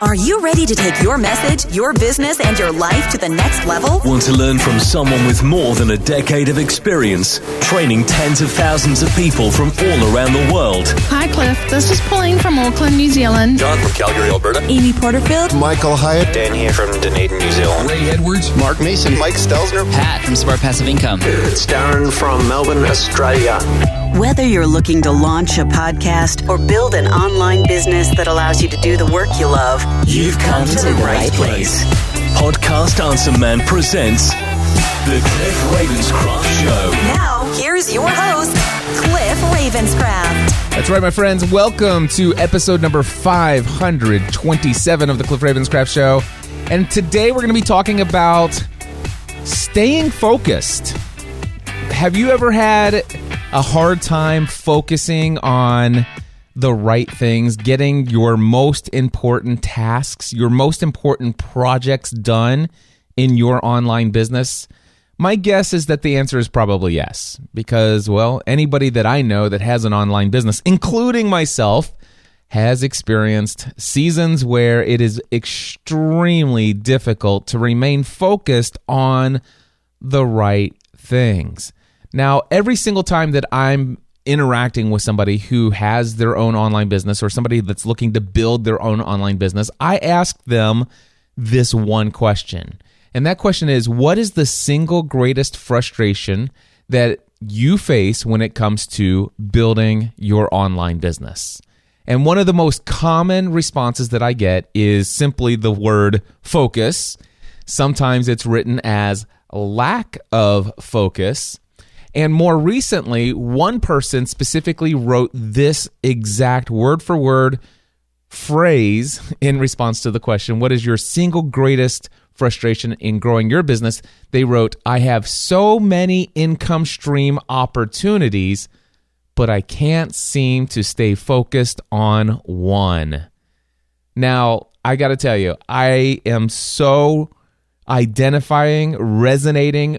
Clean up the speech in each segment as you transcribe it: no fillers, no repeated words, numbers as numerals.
Are you ready to take your message, your business, and your life to the next level? Want to learn from someone with more than a decade of experience, training tens of thousands of people from all around the world? Hi, Cliff. This is Pauline from Auckland, New Zealand. John from Calgary, Alberta. Amy Porterfield. Michael Hyatt. Dan here from Dunedin, New Zealand. Ray Edwards. Mark Mason. Mike Stelzner. Pat from Smart Passive Income. It's Darren from Melbourne, Australia. Whether you're looking to launch a podcast or build an online business that allows you to do the work you love, You've come to the right place. Podcast Answer Man presents The Cliff Ravenscraft Show. Now, here's your host, Cliff Ravenscraft. That's right, my friends. Welcome to episode number 527 of The Cliff Ravenscraft Show. And today we're going to be talking about staying focused. Have you ever had a hard time focusing on the right things, getting your most important tasks, your most important projects done in your online business? My guess is that the answer is probably yes, because, well, anybody that I know that has an online business, including myself, has experienced seasons where it is extremely difficult to remain focused on the right things. Now, every single time that I'm interacting with somebody who has their own online business or somebody that's looking to build their own online business, I ask them this one question. And that question is, what is the single greatest frustration that you face when it comes to building your online business? And one of the most common responses that I get is simply the word focus. Sometimes it's written as lack of focus. And more recently, one person specifically wrote this exact word-for-word phrase in response to the question, what is your single greatest frustration in growing your business? They wrote, I have so many income stream opportunities, but I can't seem to stay focused on one. Now, I got to tell you, I am so resonating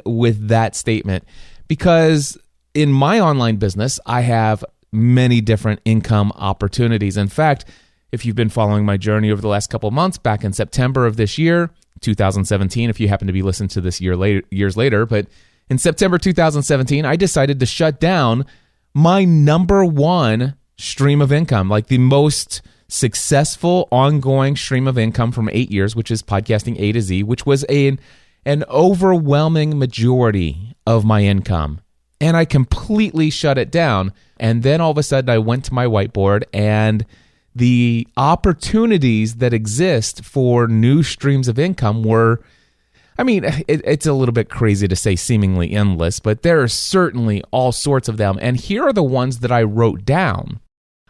with that statement. Because in my online business, I have many different income opportunities. In fact, if you've been following my journey over the last couple of months, back in September of this year, 2017, if you happen to be listening to this years later, but in September 2017, I decided to shut down my number one stream of income, like the most successful ongoing stream of income from 8 years, which is podcasting A to Z, which was an overwhelming majority of my income. And I completely shut it down. And then all of a sudden I went to my whiteboard, and the opportunities that exist for new streams of income were, I mean, it's a little bit crazy to say seemingly endless, but there are certainly all sorts of them. And here are the ones that I wrote down.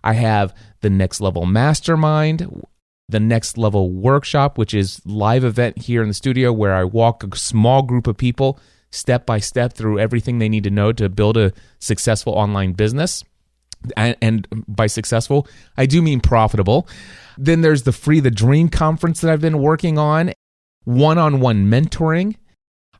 I have the Next Level Mastermind, the Next Level Workshop, which is live event here in the studio where I walk a small group of people step by step through everything they need to know to build a successful online business. And by successful, I do mean profitable. Then there's the Free the Dream conference that I've been working on, one-on-one mentoring.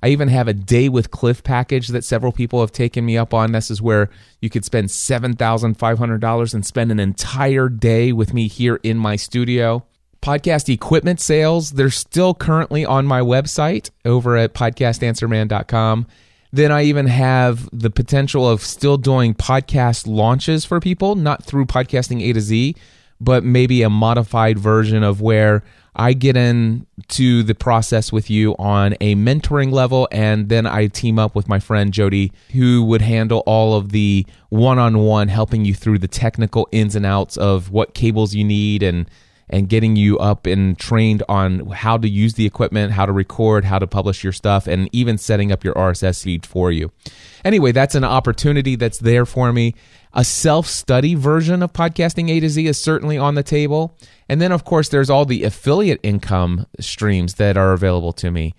I even have a Day with Cliff package that several people have taken me up on. This is where you could spend $7,500 and spend an entire day with me here in my studio. Podcast equipment sales, they're still currently on my website over at podcastanswerman.com. Then I even have the potential of still doing podcast launches for people, not through Podcasting A to Z, but maybe a modified version of where I get into the process with you on a mentoring level, and then I team up with my friend Jody, who would handle all of the one-on-one, helping you through the technical ins and outs of what cables you need and getting you up and trained on how to use the equipment, how to record, how to publish your stuff, and even setting up your RSS feed for you. Anyway, that's an opportunity that's there for me. A self-study version of Podcasting A to Z is certainly on the table. And then, of course, there's all the affiliate income streams that are available to me.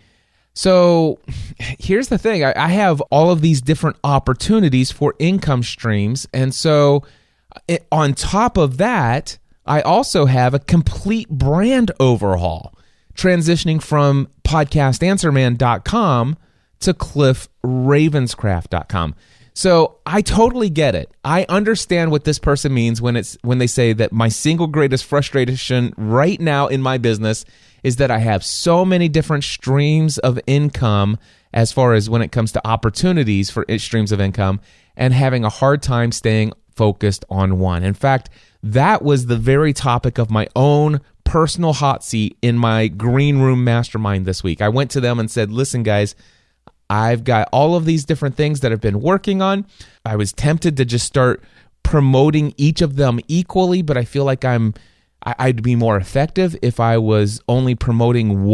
So here's the thing. I have all of these different opportunities for income streams. And so on top of that, I also have a complete brand overhaul, transitioning from podcastanswerman.com to cliffravenscraft.com. So I totally get it. I understand what this person means when they say that my single greatest frustration right now in my business is that I have so many different streams of income as far as when it comes to opportunities for streams of income and having a hard time staying focused on one. In fact, that was the very topic of my own personal hot seat in my Green Room Mastermind this week. I went to them and said, listen, guys, I've got all of these different things that I've been working on. I was tempted to just start promoting each of them equally, but I feel like I'd be more effective if I was only marketing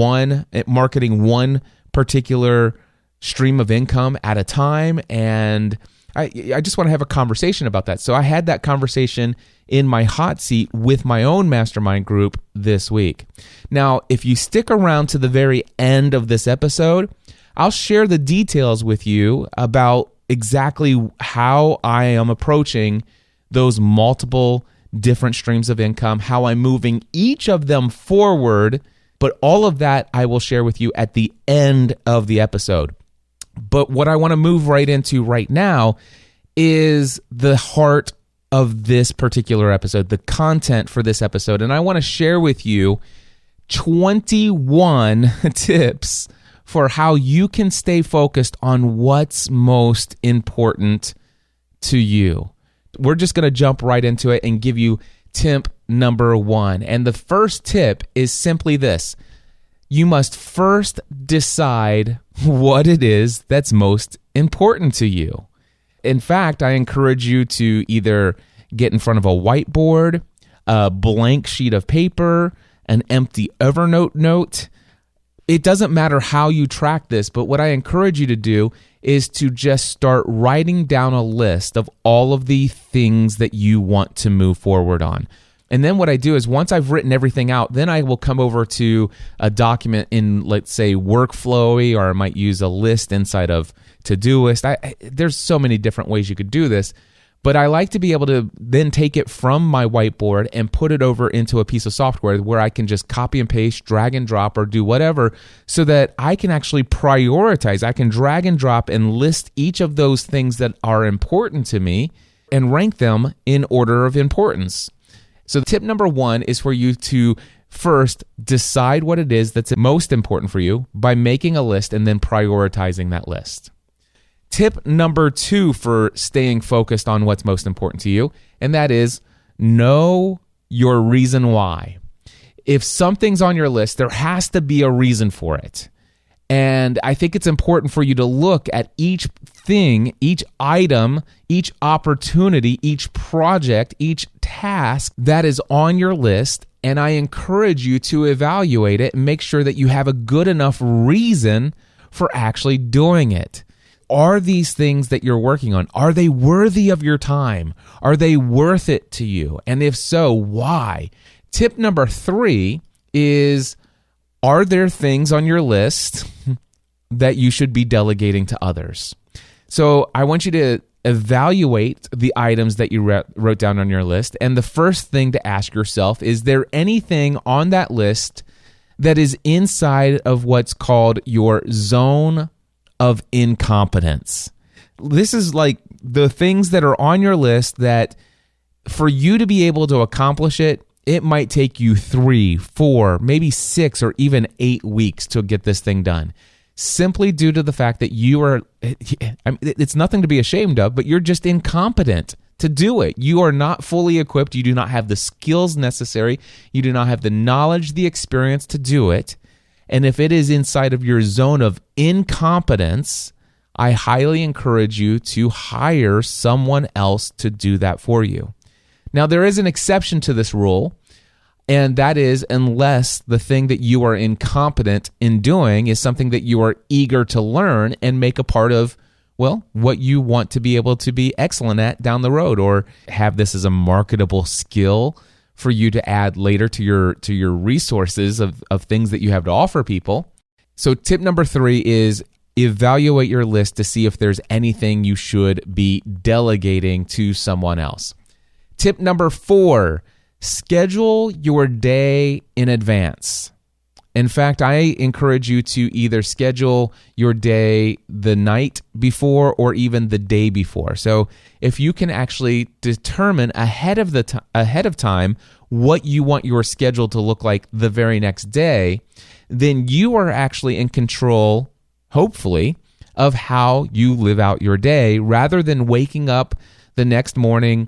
one particular stream of income at a time. And I just want to have a conversation about that. So I had that conversation in my hot seat with my own mastermind group this week. Now, if you stick around to the very end of this episode, I'll share the details with you about exactly how I am approaching those multiple different streams of income, how I'm moving each of them forward, but all of that I will share with you at the end of the episode. But what I want to move right into right now is the heart of this particular episode, the content for this episode. And I want to share with you 21 tips for how you can stay focused on what's most important to you. We're just going to jump right into it and give you tip number 1. And the first tip is simply this. You must first decide what it is that's most important to you. In fact, I encourage you to either get in front of a whiteboard, a blank sheet of paper, an empty Evernote note. It doesn't matter how you track this, but what I encourage you to do is to just start writing down a list of all of the things that you want to move forward on. And then what I do is once I've written everything out, then I will come over to a document in, let's say, Workflowy, or I might use a list inside of Todoist. There's so many different ways you could do this. But I like to be able to then take it from my whiteboard and put it over into a piece of software where I can just copy and paste, drag and drop, or do whatever so that I can actually prioritize. I can drag and drop and list each of those things that are important to me and rank them in order of importance. So tip number 1 is for you to first decide what it is that's most important for you by making a list and then prioritizing that list. Tip number 2 for staying focused on what's most important to you, and that is know your reason why. If something's on your list, there has to be a reason for it. And I think it's important for you to look at each thing, each item, each opportunity, each project, each task that is on your list, and I encourage you to evaluate it and make sure that you have a good enough reason for actually doing it. Are these things that you're working on, are they worthy of your time? Are they worth it to you? And if so, why? Tip number 3 is, are there things on your list that you should be delegating to others? So I want you to evaluate the items that you wrote down on your list. And the first thing to ask yourself, is there anything on that list that is inside of what's called your zone of incompetence? This is like the things that are on your list that for you to be able to accomplish it, it might take you 3, 4, maybe 6, or even 8 weeks to get this thing done. Simply due to the fact that it's nothing to be ashamed of, but you're just incompetent to do it. You are not fully equipped. You do not have the skills necessary. You do not have the knowledge, the experience to do it. And if it is inside of your zone of incompetence, I highly encourage you to hire someone else to do that for you. Now, there is an exception to this rule, and that is unless the thing that you are incompetent in doing is something that you are eager to learn and make a part of, well, what you want to be able to be excellent at down the road, or have this as a marketable skill for you to add later to your resources of things that you have to offer people. So tip number 3 is evaluate your list to see if there's anything you should be delegating to someone else. Tip number 4, schedule your day in advance. In fact, I encourage you to either schedule your day the night before or even the day before. So if you can actually determine ahead of time what you want your schedule to look like the very next day, then you are actually in control, hopefully, of how you live out your day rather than waking up the next morning,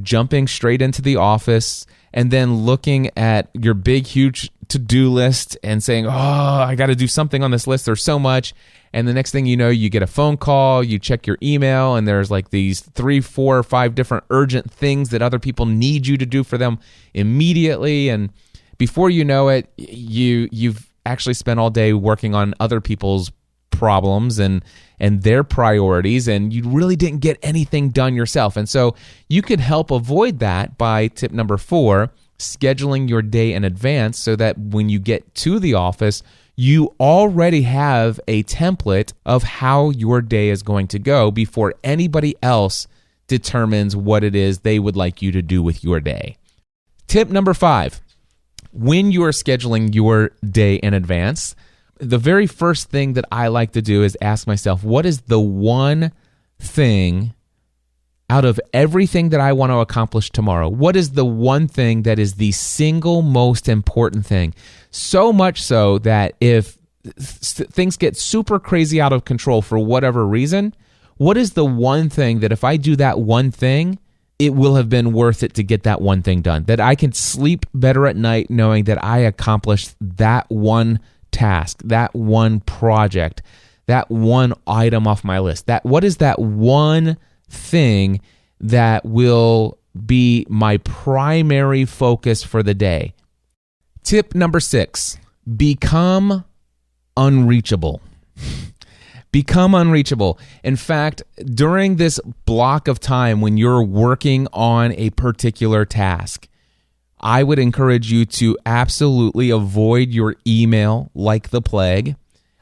jumping straight into the office, and then looking at your big, huge to-do list and saying, oh, I got to do something on this list. There's so much. And the next thing you know, you get a phone call, you check your email, and there's like these 3, 4, or 5 different urgent things that other people need you to do for them immediately. And before you know it, you've actually spent all day working on other people's problems and their priorities, and you really didn't get anything done yourself. And so you could help avoid that by tip number 4, scheduling your day in advance so that when you get to the office, you already have a template of how your day is going to go before anybody else determines what it is they would like you to do with your day. Tip number 5, when you are scheduling your day in advance, the very first thing that I like to do is ask myself, what is the one thing out of everything that I want to accomplish tomorrow? What is the one thing that is the single most important thing? So much so that if things get super crazy out of control for whatever reason, what is the one thing that if I do that one thing, it will have been worth it to get that one thing done? That I can sleep better at night knowing that I accomplished that one task, that one project, that one item off my list. What is that one thing that will be my primary focus for the day? Tip number 6, become unreachable. Become unreachable. In fact, during this block of time when you're working on a particular task, I would encourage you to absolutely avoid your email like the plague.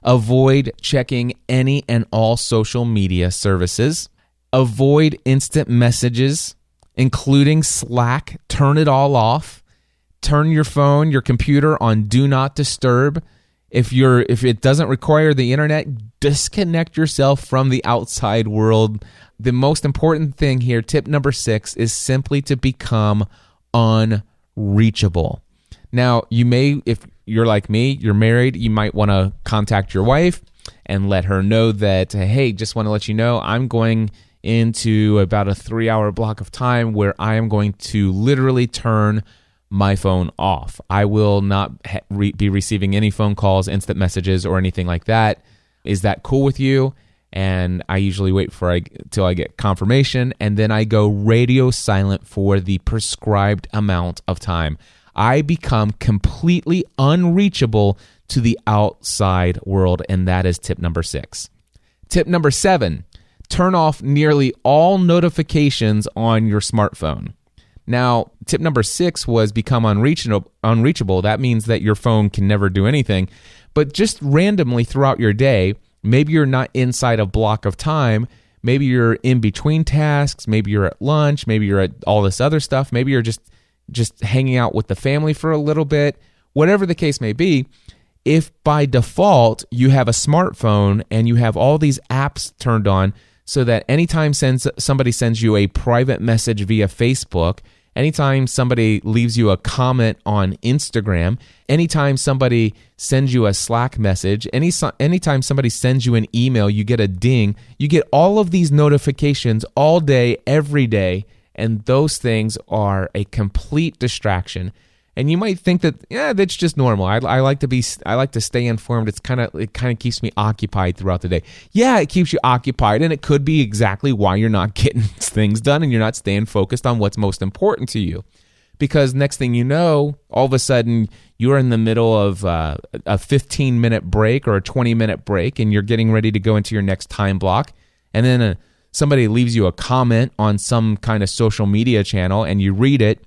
Avoid checking any and all social media services. Avoid instant messages, including Slack. Turn it all off. Turn your phone, your computer on Do Not Disturb. If it doesn't require the internet, disconnect yourself from the outside world. The most important thing here, tip number 6, is simply to become unreachable. Now, you may, if you're like me, you're married, you might want to contact your wife and let her know that, hey, just want to let you know I'm going into about a 3-hour block of time where I am going to literally turn my phone off. I will not be receiving any phone calls, instant messages, or anything like that. Is that cool with you? And I usually wait till I get confirmation, and then I go radio silent for the prescribed amount of time. I become completely unreachable to the outside world, and that is tip number 6. Tip number 7, turn off nearly all notifications on your smartphone. Now, tip number 6 was become unreachable. That means that your phone can never do anything. But just randomly throughout your day, maybe you're not inside a block of time. Maybe you're in between tasks. Maybe you're at lunch. Maybe you're at all this other stuff. Maybe you're just hanging out with the family for a little bit. Whatever the case may be, if by default you have a smartphone and you have all these apps turned on so that anytime somebody sends you a private message via Facebook, anytime somebody leaves you a comment on Instagram, anytime somebody sends you a Slack message, anytime somebody sends you an email, you get a ding. You get all of these notifications all day, every day, and those things are a complete distraction. And you might think that, that's just normal. I like to stay informed. It kind of keeps me occupied throughout the day. Yeah, it keeps you occupied, and it could be exactly why you're not getting things done and you're not staying focused on what's most important to you. Because next thing you know, all of a sudden you're in the middle of a 15-minute break or a 20-minute break, and you're getting ready to go into your next time block, and then somebody leaves you a comment on some kind of social media channel, and you read it.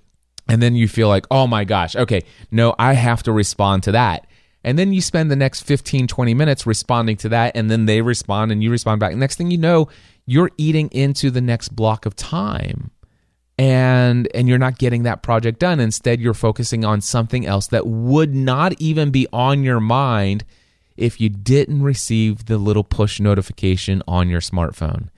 And then you feel like, oh my gosh, okay, no, I have to respond to that. And then you spend the next 15, 20 minutes responding to that, and then they respond and you respond back. Next thing you know, you're eating into the next block of time. and you're not getting that project done. Instead, you're focusing on something else that would not even be on your mind if you didn't receive the little push notification on your smartphone.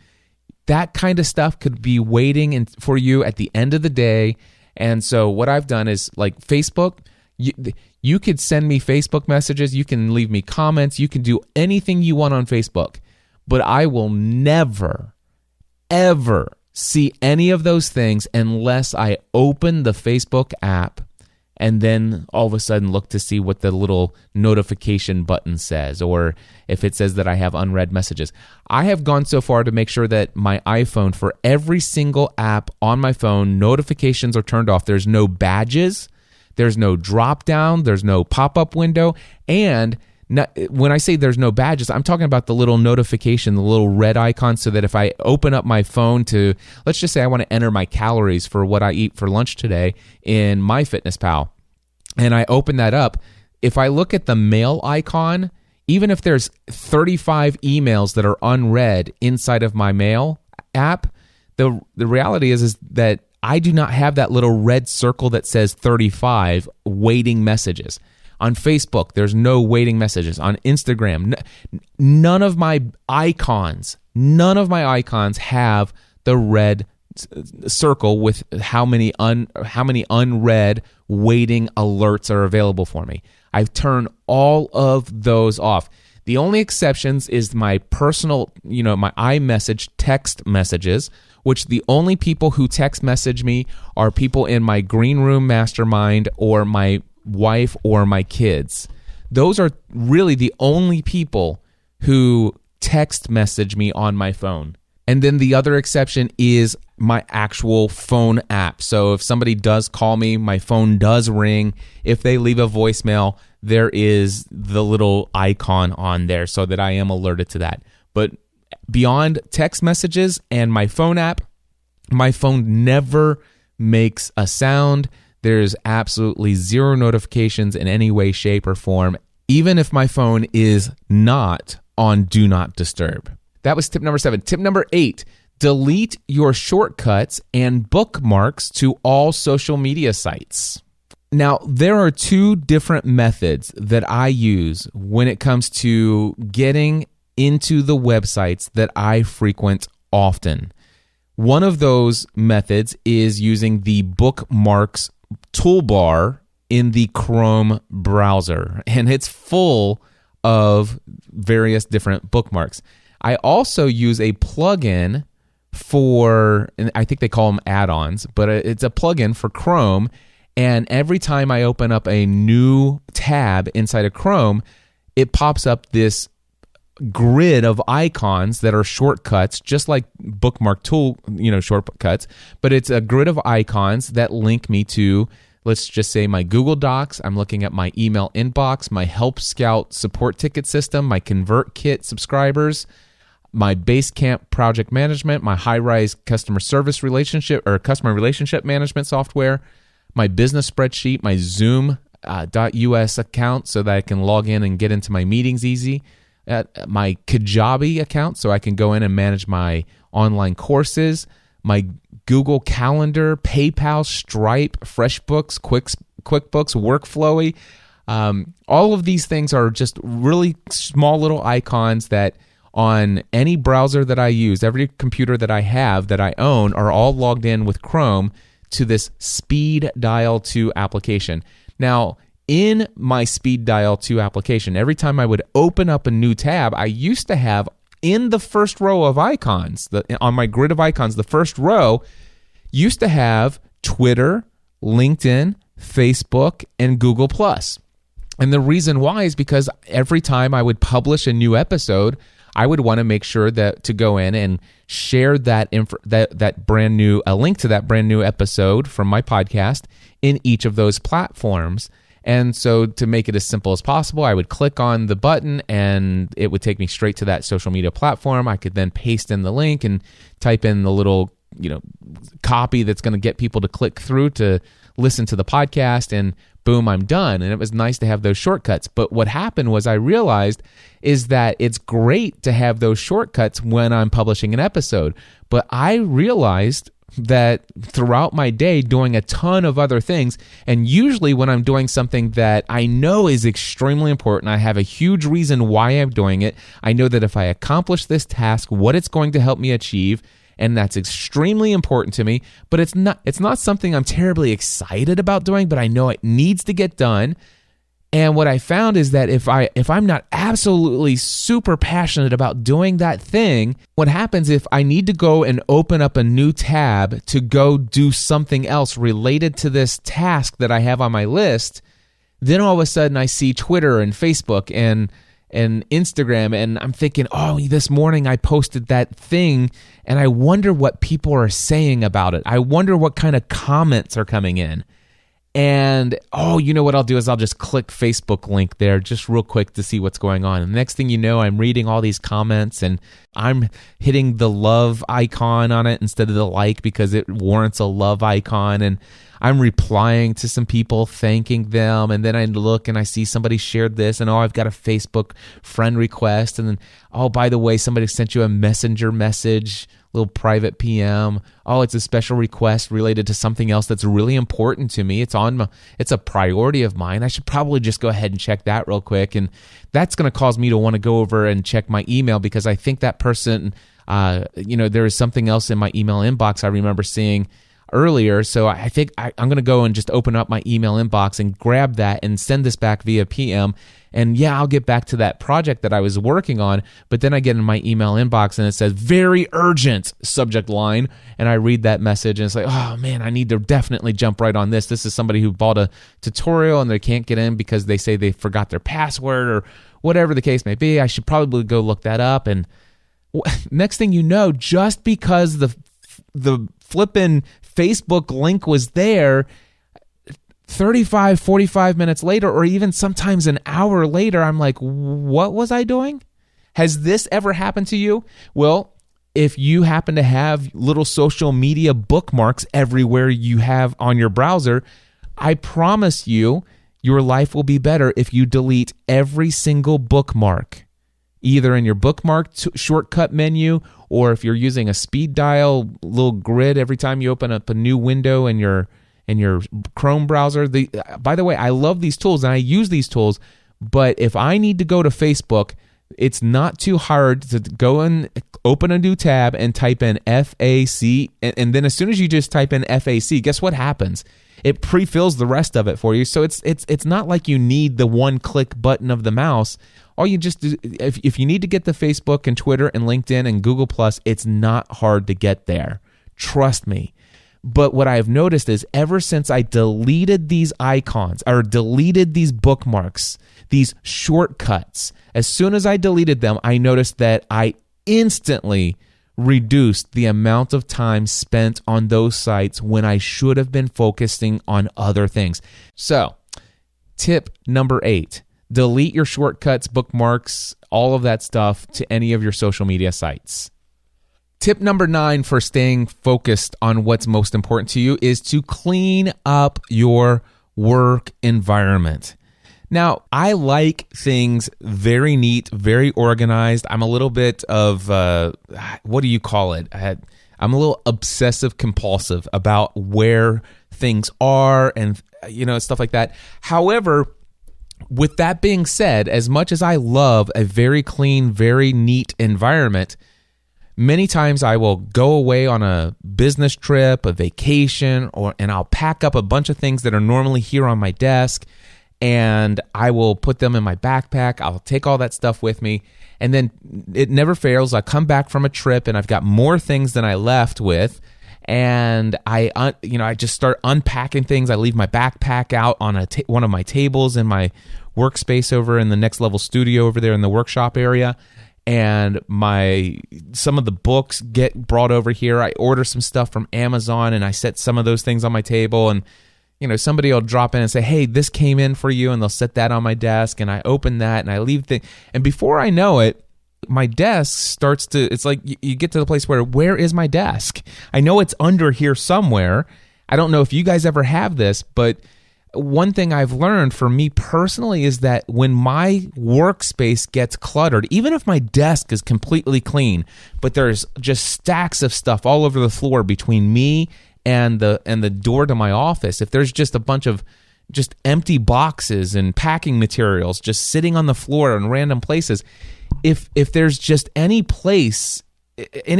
That kind of stuff could be waiting for you at the end of the day. And so what I've done is, like Facebook, you could send me Facebook messages, you can leave me comments, you can do anything you want on Facebook, but I will never, ever see any of those things unless I open the Facebook app and then all of a sudden look to see what the little notification button says, or if it says that I have unread messages. I have gone so far to make sure that my iPhone, for every single app on my phone, notifications are turned off. There's no badges, there's no drop down, there's no pop-up window, and when I say there's no badges, I'm talking about the little notification, the little red icon, so that if I open up my phone to, let's just say I want to enter my calories for what I eat for lunch today in MyFitnessPal, and I open that up, if I look at the mail icon, even if there's 35 emails that are unread inside of my mail app, the reality is that I do not have that little red circle that says 35 waiting messages. On Facebook, there's no waiting messages. On Instagram, none of my icons have the red circle with how many unread waiting alerts are available for me. I've turned all of those off. The only exceptions is my personal, my iMessage text messages, which the only people who text message me are people in my Green Room Mastermind or my wife or my kids. Those are really the only people who text message me on my phone. And then the other exception is my actual phone app. So if somebody does call me, my phone does ring. If they leave a voicemail, there is the little icon on there so that I am alerted to that. But beyond text messages and my phone app, my phone never makes a sound. There's absolutely zero notifications in any way, shape, or form, even if my phone is not on Do Not Disturb. That was tip number 7. Tip number 8, delete your shortcuts and bookmarks to all social media sites. Now, there are 2 different methods that I use when it comes to getting into the websites that I frequent often. One of those methods is using the bookmarks toolbar in the Chrome browser, and it's full of various different bookmarks. I also use a plugin for, and I think they call them add-ons, but it's a plugin for Chrome, and every time I open up a new tab inside of Chrome, it pops up this grid of icons that are shortcuts, just like bookmark tool, shortcuts, but it's a grid of icons that link me to, let's just say, my Google Docs. I'm looking at my email inbox, my Help Scout support ticket system, my ConvertKit subscribers, my Basecamp project management, my Highrise customer relationship management software, my business spreadsheet, my Zoom.us account so that I can log in and get into my meetings easy, my Kajabi account so I can go in and manage my online courses, my Google Calendar, PayPal, Stripe, FreshBooks, QuickBooks, Workflowy. All of these things are just really small little icons that on any browser that I use, every computer that I have that I own are all logged in with Chrome to this Speed Dial 2 application. Now, in my Speed Dial 2 application, every time I would open up a new tab, I used to have in the first row of icons, on my grid of icons, the first row used to have Twitter, LinkedIn, Facebook, and Google+. And the reason why is because every time I would publish a new episode, I would want to make sure that to go in and share that brand new, a link to that brand new episode from my podcast in each of those platforms. And so to make it as simple as possible, I would click on the button and it would take me straight to that social media platform. I could then paste in the link and type in the little, copy that's going to get people to click through to listen to the podcast, and boom, I'm done. And it was nice to have those shortcuts. But what happened was I realized is that it's great to have those shortcuts when I'm publishing an episode. But I realized that throughout my day doing a ton of other things. And usually when I'm doing something that I know is extremely important, I have a huge reason why I'm doing it. I know that if I accomplish this task, what it's going to help me achieve, and that's extremely important to me, but it's not something I'm terribly excited about doing, but I know it needs to get done. And what I found is that if I'm not absolutely super passionate about doing that thing, what happens if I need to go and open up a new tab to go do something else related to this task that I have on my list, then all of a sudden I see Twitter and Facebook and Instagram, and I'm thinking, oh, this morning I posted that thing, and I wonder what people are saying about it. I wonder what kind of comments are coming in. And, you know what I'll do is I'll just click Facebook link there just real quick to see what's going on. And the next thing you know, I'm reading all these comments and I'm hitting the love icon on it instead of the like because it warrants a love icon. And I'm replying to some people, thanking them. And then I look and I see somebody shared this and, I've got a Facebook friend request. And then, by the way, somebody sent you a messenger message, little private PM. It's a special request related to something else that's really important to me. It's a priority of mine. I should probably just go ahead and check that real quick. And that's going to cause me to want to go over and check my email because I think that person, there is something else in my email inbox I remember seeing earlier. So I think I'm going to go and just open up my email inbox and grab that and send this back via PM. And I'll get back to that project that I was working on. But then I get in my email inbox and it says very urgent subject line. And I read that message and it's like, oh man, I need to definitely jump right on this. This is somebody who bought a tutorial and they can't get in because they say they forgot their password or whatever the case may be. I should probably go look that up. And next thing you know, just because the flippin' Facebook link was there, 35, 45 minutes later, or even sometimes an hour later, I'm like, what was I doing? Has this ever happened to you? Well, if you happen to have little social media bookmarks everywhere you have on your browser, I promise you, your life will be better if you delete every single bookmark, either in your bookmark shortcut menu, or if you're using a speed dial little grid every time you open up a new window in your Chrome browser. By the way, I love these tools and I use these tools, but if I need to go to Facebook, it's not too hard to go and open a new tab and type in FAC, and then as soon as you just type in FAC, guess what happens? It pre-fills the rest of it for you. So it's not like you need the one-click button of the mouse. All you just do, if you need to get to Facebook and Twitter and LinkedIn and Google+, it's not hard to get there. Trust me. But what I've noticed is ever since I deleted these icons or deleted these bookmarks, these shortcuts, as soon as I deleted them, I noticed that I instantly reduced the amount of time spent on those sites when I should have been focusing on other things. So, tip number 8, delete your shortcuts, bookmarks, all of that stuff to any of your social media sites. Tip number 9 for staying focused on what's most important to you is to clean up your work environment. Now, I like things very neat, very organized. I'm a little bit of, what do you call it? I'm a little obsessive compulsive about where things are and, stuff like that. However, with that being said, as much as I love a very clean, very neat environment, many times I will go away on a business trip, a vacation, and I'll pack up a bunch of things that are normally here on my desk, and I will put them in my backpack. I'll take all that stuff with me, and then it never fails. I come back from a trip, and I've got more things than I left with, and I just start unpacking things. I leave my backpack out on one of my tables in my workspace over in the Next Level studio over there in the workshop area. And some of the books get brought over here. I order some stuff from Amazon and I set some of those things on my table, and somebody will drop in and say, hey, this came in for you, and they'll set that on my desk, and I open that and I leave things. And before I know it, my desk starts to, it's like you get to the place where is my desk? I know it's under here somewhere. I don't know if you guys ever have this, but one thing I've learned for me personally is that when my workspace gets cluttered, even if my desk is completely clean, but there's just stacks of stuff all over the floor between me and the door to my office, if there's just a bunch of just empty boxes and packing materials just sitting on the floor in random places, if there's just any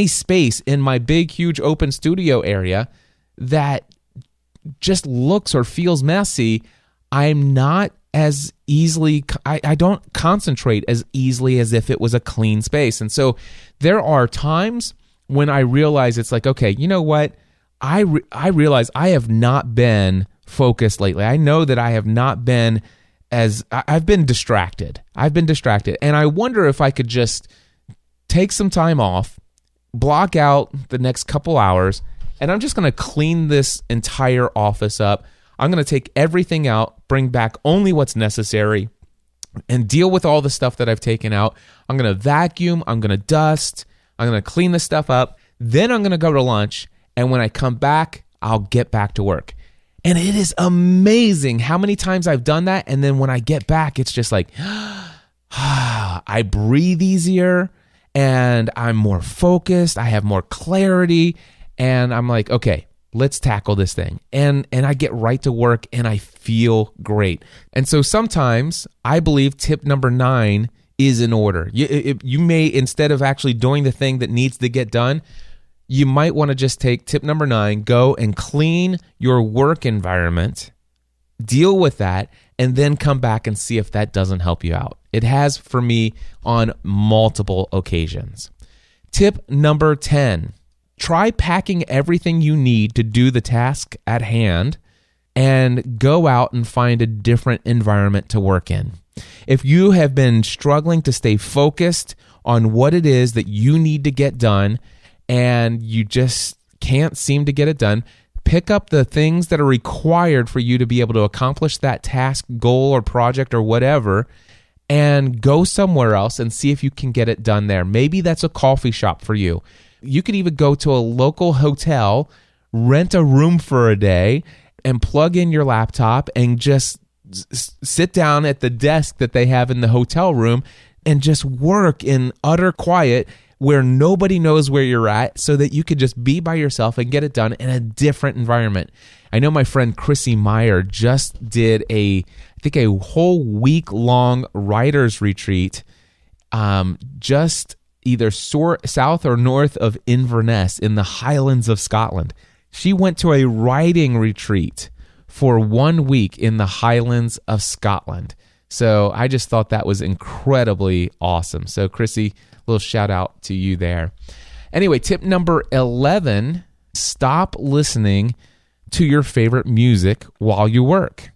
space in my big, huge open studio area that just looks or feels messy, I'm not as easily, I don't concentrate as easily as if it was a clean space. And so there are times when I realize it's like, okay, you know what? I realize I have not been focused lately. I know that I have not been I've been distracted. And I wonder if I could just take some time off, block out the next couple hours, and I'm just going to clean this entire office up. I'm going to take everything out, bring back only what's necessary, and deal with all the stuff that I've taken out. I'm going to vacuum. I'm going to dust. I'm going to clean this stuff up. Then I'm going to go to lunch. And when I come back, I'll get back to work. And it is amazing how many times I've done that. And then when I get back, it's just like, I breathe easier and I'm more focused. I have more clarity. And I'm like, okay, let's tackle this thing. And I get right to work and I feel great. And so sometimes I believe tip number 9 is in order. You may, instead of actually doing the thing that needs to get done, you might want to just take tip number 9, go and clean your work environment, deal with that, and then come back and see if that doesn't help you out. It has for me on multiple occasions. Tip number 10, try packing everything you need to do the task at hand and go out and find a different environment to work in. If you have been struggling to stay focused on what it is that you need to get done, and you just can't seem to get it done, pick up the things that are required for you to be able to accomplish that task, goal, or project, or whatever, and go somewhere else and see if you can get it done there. Maybe that's a coffee shop for you. You could even go to a local hotel, rent a room for a day, and plug in your laptop and just sit down at the desk that they have in the hotel room and just work in utter quiet where nobody knows where you're at, so that you could just be by yourself and get it done in a different environment. I know my friend Chrissy Meyer just did I think a whole week-long writer's retreat just either south or north of Inverness in the Highlands of Scotland. She went to a writing retreat for 1 week in the Highlands of Scotland. So I just thought that was incredibly awesome. So Chrissy, little shout out to you there. Anyway, tip number 11, stop listening to your favorite music while you work.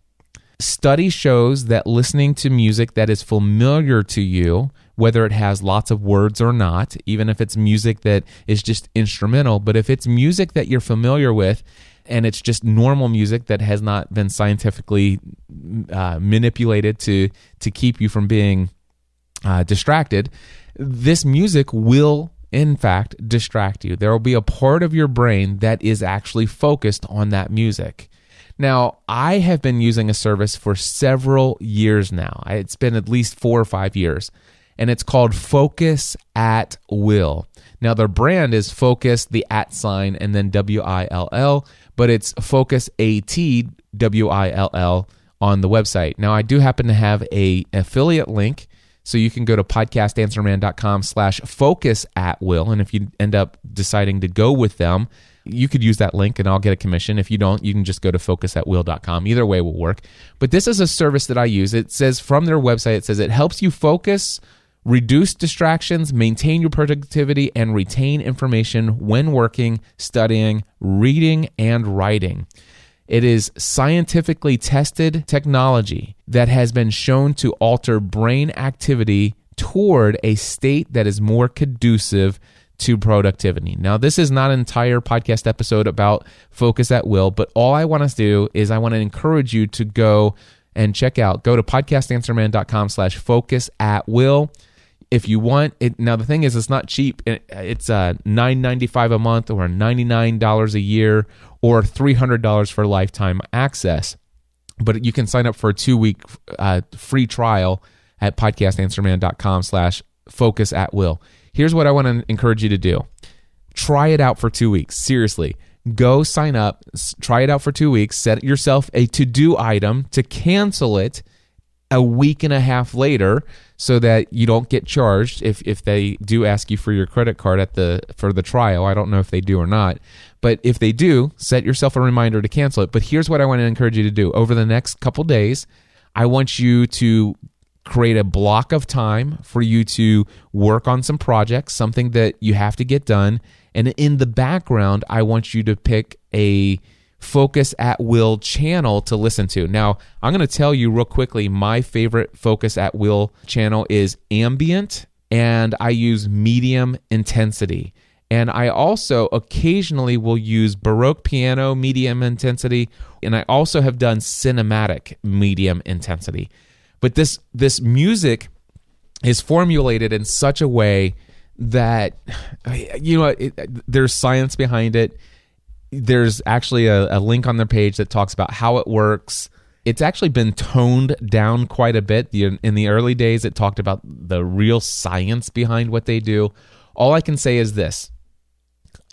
Study shows that listening to music that is familiar to you, whether it has lots of words or not, even if it's music that is just instrumental, but if it's music that you're familiar with and it's just normal music that has not been scientifically manipulated to keep you from being distracted, this music will, in fact, distract you. There will be a part of your brain that is actually focused on that music. Now, I have been using a service for several years now. It's been at least 4 or 5 years, and it's called Focus at Will. Now, their brand is Focus, the @ sign, and then WILL, but it's Focus ATWILL on the website. Now, I do happen to have an affiliate link, so you can go to podcastanswerman.com/focusatwill, and if you end up deciding to go with them, you could use that link and I'll get a commission. If you don't, you can just go to focusatwill.com. Either way will work. But this is a service that I use. It says from their website, it says it helps you focus, reduce distractions, maintain your productivity, and retain information when working, studying, reading, and writing. It is scientifically tested technology that has been shown to alter brain activity toward a state that is more conducive to productivity. Now, this is not an entire podcast episode about Focus at Will, but all I want to do is I want to encourage you to go and check out. Go to podcastanswerman.com/focusatwill. If you want it. Now, the thing is, it's not cheap. It's $9.95 a month or $99 a year or $300 for lifetime access. But you can sign up for a 2-week free trial at podcastanswerman.com/focus@will. Here's what I want to encourage you to do. Try it out for 2 weeks. Seriously. Go sign up, try it out for 2 weeks, set yourself a to-do item to cancel it a week and a half later so that you don't get charged if they do ask you for your credit card for the trial. I don't know if they do or not. But if they do, set yourself a reminder to cancel it. But here's what I want to encourage you to do. Over the next couple days, I want you to create a block of time for you to work on some projects, something that you have to get done. And in the background, I want you to pick a Focus at Will channel to listen to. Now, I'm going to tell you real quickly, my favorite Focus at Will channel is ambient, and I use medium intensity. And I also occasionally will use Baroque piano medium intensity, and I also have done cinematic medium intensity. But this music is formulated in such a way that, there's science behind it. There's actually a link on their page that talks about how it works. It's actually been toned down quite a bit. In the early days, it talked about the real science behind what they do. All I can say is this.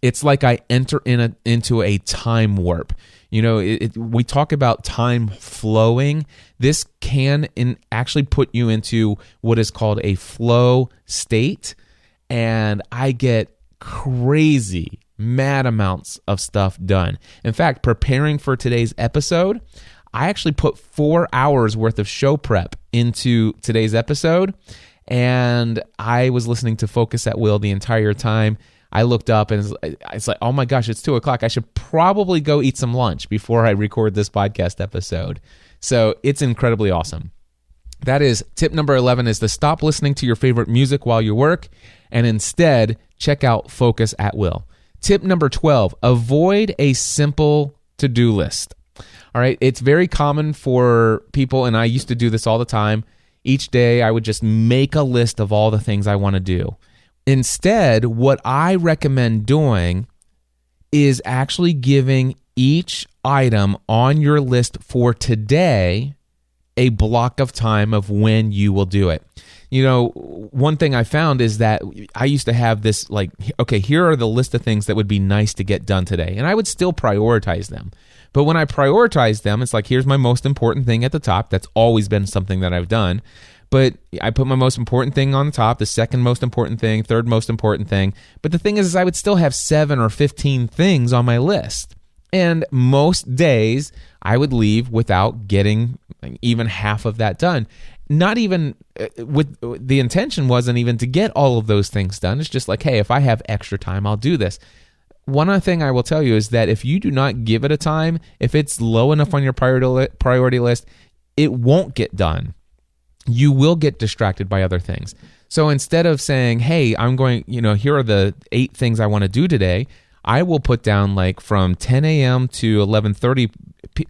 It's like I enter into a time warp. We talk about time flowing. This can actually put you into what is called a flow state. And I get crazy, mad amounts of stuff done. In fact, preparing for today's episode, I actually put 4 hours worth of show prep into today's episode. And I was listening to Focus at Will the entire time. I looked up and it's like, oh my gosh, it's 2:00. I should probably go eat some lunch before I record this podcast episode. So it's incredibly awesome. That is tip number 11, is to stop listening to your favorite music while you work and instead check out Focus at Will. Tip number 12, avoid a simple to-do list. All right, it's very common for people, and I used to do this all the time. Each day I would just make a list of all the things I want to do. Instead, what I recommend doing is actually giving each item on your list for today a block of time of when you will do it. One thing I found is that I used to have this here are the list of things that would be nice to get done today. And I would still prioritize them. But when I prioritize them, it's like, here's my most important thing at the top. That's always been something that I've done. But I put my most important thing on the top, the second most important thing, third most important thing. But the thing is I would still have 7 or 15 things on my list. And most days I would leave without getting even half of that done. Not even with the intention wasn't even to get all of those things done. It's just like, hey, if I have extra time, I'll do this. One other thing I will tell you is that if you do not give it a time, if it's low enough on your priority list, it won't get done. You will get distracted by other things. So instead of saying, hey, I'm going, here are the 8 things I want to do today, I will put down from 10 a.m. to 11:30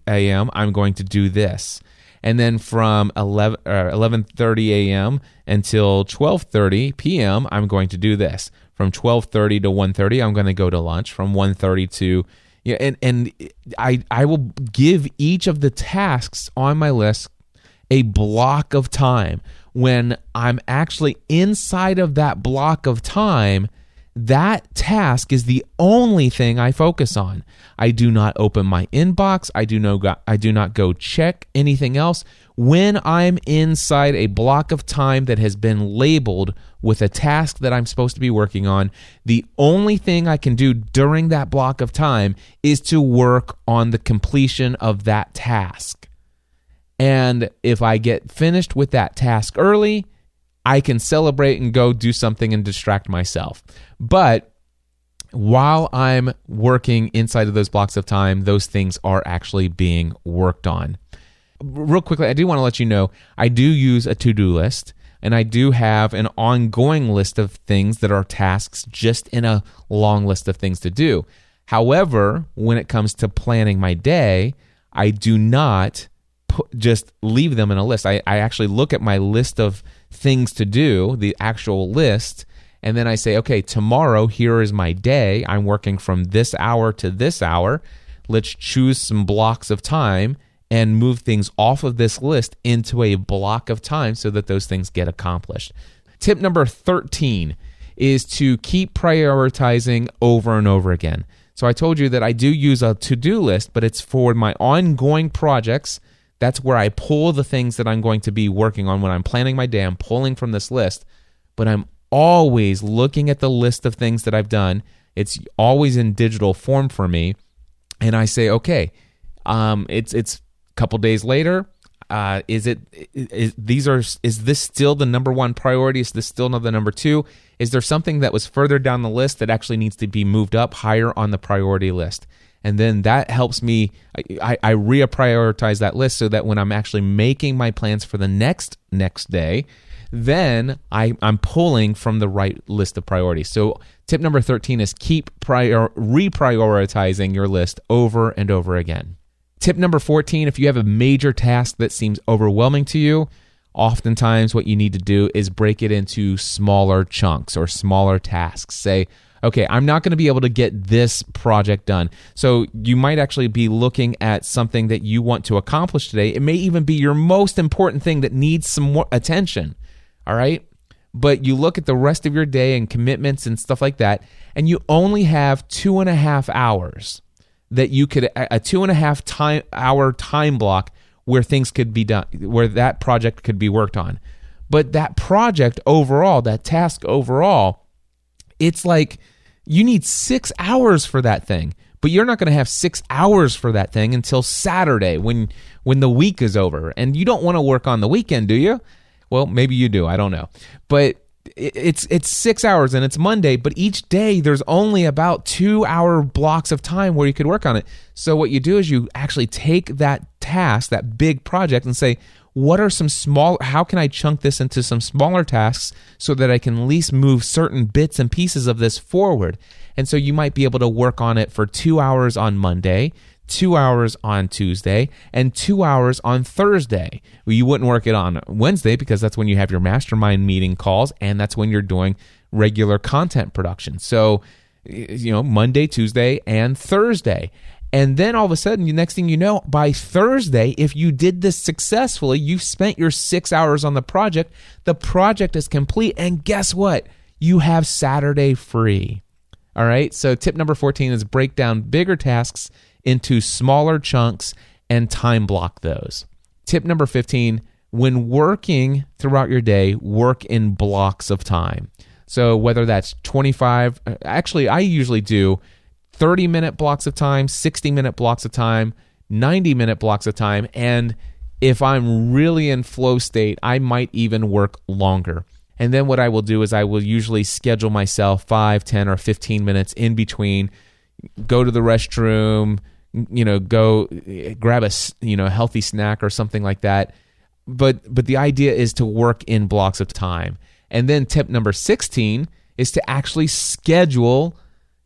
a.m., I'm going to do this. And then from 11:30 a.m. until 12:30 p.m., I'm going to do this. From 12:30 to 1:30, I'm going to go to lunch. From 1:30 to and I will give each of the tasks on my list a block of time. When I'm actually inside of that block of time, that task is the only thing I focus on. I do not open my inbox. I do not go check anything else. When I'm inside a block of time that has been labeled with a task that I'm supposed to be working on, the only thing I can do during that block of time is to work on the completion of that task. And if I get finished with that task early, I can celebrate and go do something and distract myself. But while I'm working inside of those blocks of time, those things are actually being worked on. Real quickly, I do want to let you know, I do use a to-do list, and I do have an ongoing list of things that are tasks just in a long list of things to do. However, when it comes to planning my day, I do not just leave them in a list. I actually look at my list of things to do, the actual list, and then I say, okay, tomorrow, here is my day. I'm working from this hour to this hour. Let's choose some blocks of time and move things off of this list into a block of time so that those things get accomplished. Tip number 13 is to keep prioritizing over and over again. So I told you that I do use a to-do list, but it's for my ongoing projects. That's where I pull the things that I'm going to be working on. When I'm planning my day, I'm pulling from this list, but I'm always looking at the list of things that I've done. It's always in digital form for me. And I say, okay, it's a couple days later. Is this still the number one priority? Is this still the number two? Is there something that was further down the list that actually needs to be moved up higher on the priority list? And then that helps me, I reprioritize that list so that when I'm actually making my plans for the next day, then I'm pulling from the right list of priorities. So tip number 13 is keep reprioritizing your list over and over again. Tip number 14, if you have a major task that seems overwhelming to you, oftentimes what you need to do is break it into smaller chunks or smaller tasks. Say, okay, I'm not going to be able to get this project done. So you might actually be looking at something that you want to accomplish today. It may even be your most important thing that needs some more attention. All right? But you look at the rest of your day and commitments and stuff like that, and you only have 2.5 hours that you could, a 2.5 hour time block where things could be done, where that project could be worked on. But that project overall, that task overall, it's like you need 6 hours for that thing. But you're not going to have 6 hours for that thing until Saturday when the week is over. And you don't want to work on the weekend, do you? Well, maybe you do. I don't know. But it's 6 hours and it's Monday, but each day there's only about 2-hour blocks of time where you could work on it. So what you do is you actually take that task, that big project, and say, how can I chunk this into some smaller tasks so that I can at least move certain bits and pieces of this forward? And so you might be able to work on it for 2 hours on Monday, 2 hours on Tuesday, and 2 hours on Thursday. Well, you wouldn't work it on Wednesday because that's when you have your mastermind meeting calls, and that's when you're doing regular content production. So, Monday, Tuesday, and Thursday. And then all of a sudden, the next thing you know, by Thursday, if you did this successfully, you've spent your 6 hours on the project is complete, and guess what? You have Saturday free. All right, so tip number 14 is break down bigger tasks into smaller chunks and time block those. Tip number 15, when working throughout your day, work in blocks of time. So whether that's 25, actually I usually do 30-minute blocks of time, 60-minute blocks of time, 90-minute blocks of time, and if I'm really in flow state, I might even work longer. And then what I will do is I will usually schedule myself 5, 10, or 15 minutes in between, go to the restroom, go grab a healthy snack or something like that. But the idea is to work in blocks of time. And then tip number 16 is to actually schedule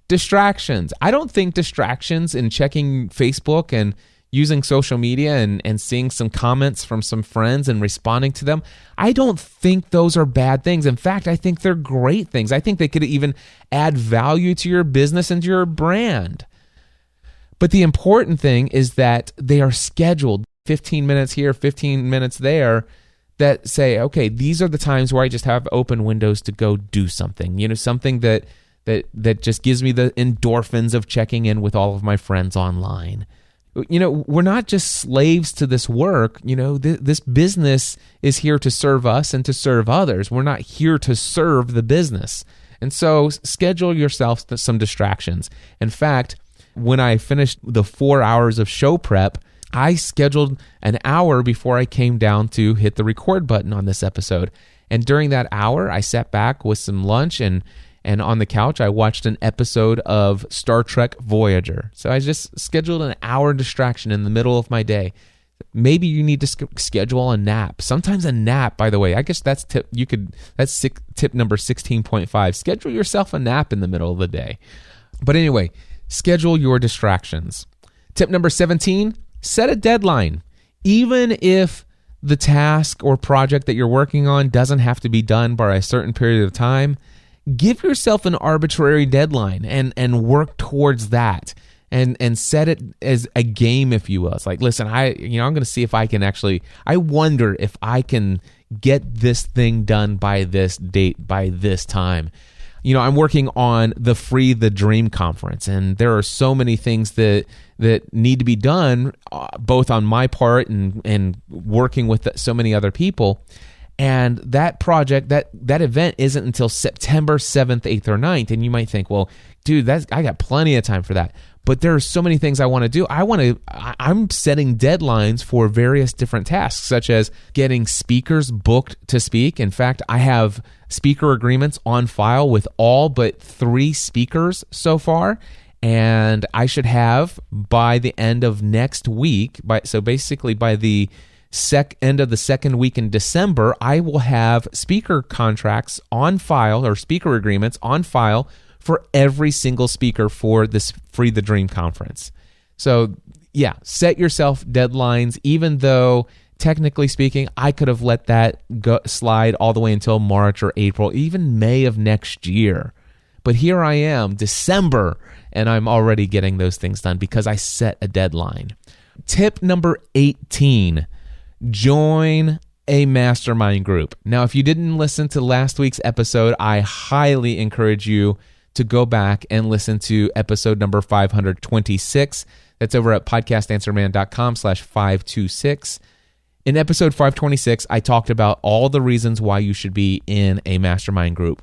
distractions. I don't think distractions in checking Facebook and using social media and seeing some comments from some friends and responding to them, I don't think those are bad things. In fact, I think they're great things. I think they could even add value to your business and to your brand. But the important thing is that they are scheduled 15 minutes here, 15 minutes there, that say, okay, these are the times where I just have open windows to go do something, something that just gives me the endorphins of checking in with all of my friends online. We're not just slaves to this work. This business is here to serve us and to serve others. We're not here to serve the business. And so schedule yourself some distractions. In fact, when I finished the 4 hours of show prep, I scheduled an hour before I came down to hit the record button on this episode. And during that hour, I sat back with some lunch and on the couch, I watched an episode of Star Trek Voyager. So I just scheduled an hour distraction in the middle of my day. Maybe you need to schedule a nap. Sometimes a nap, by the way, I guess that's tip number 16.5. Schedule yourself a nap in the middle of the day. But anyway, schedule your distractions. Tip number 17, set a deadline. Even if the task or project that you're working on doesn't have to be done by a certain period of time, give yourself an arbitrary deadline and work towards that. and set it as a game, if you will. It's like, listen, I'm going to see if I can I wonder if I can get this thing done by this date, by this time. I'm working on the Free the Dream conference, and there are so many things that need to be done, both on my part and working with so many other people. And that project, that event isn't until September 7th, 8th, or 9th. And you might think, well, dude, I got plenty of time for that. But there are so many things I want to do. I'm setting deadlines for various different tasks, such as getting speakers booked to speak. In fact, I have speaker agreements on file with all but 3 speakers so far. And I should have by the end of next week, so basically by the end of the second week in December, I will have speaker contracts on file, or speaker agreements on file, for every single speaker for this Free the Dream conference. So yeah, set yourself deadlines, even though technically speaking, I could have let that slide all the way until March or April, even May of next year. But here I am, December, and I'm already getting those things done because I set a deadline. Tip number 18, join a mastermind group. Now, if you didn't listen to last week's episode, I highly encourage you to go back and listen to episode number 526. That's over at podcastanswerman.com/526. In episode 526, I talked about all the reasons why you should be in a mastermind group.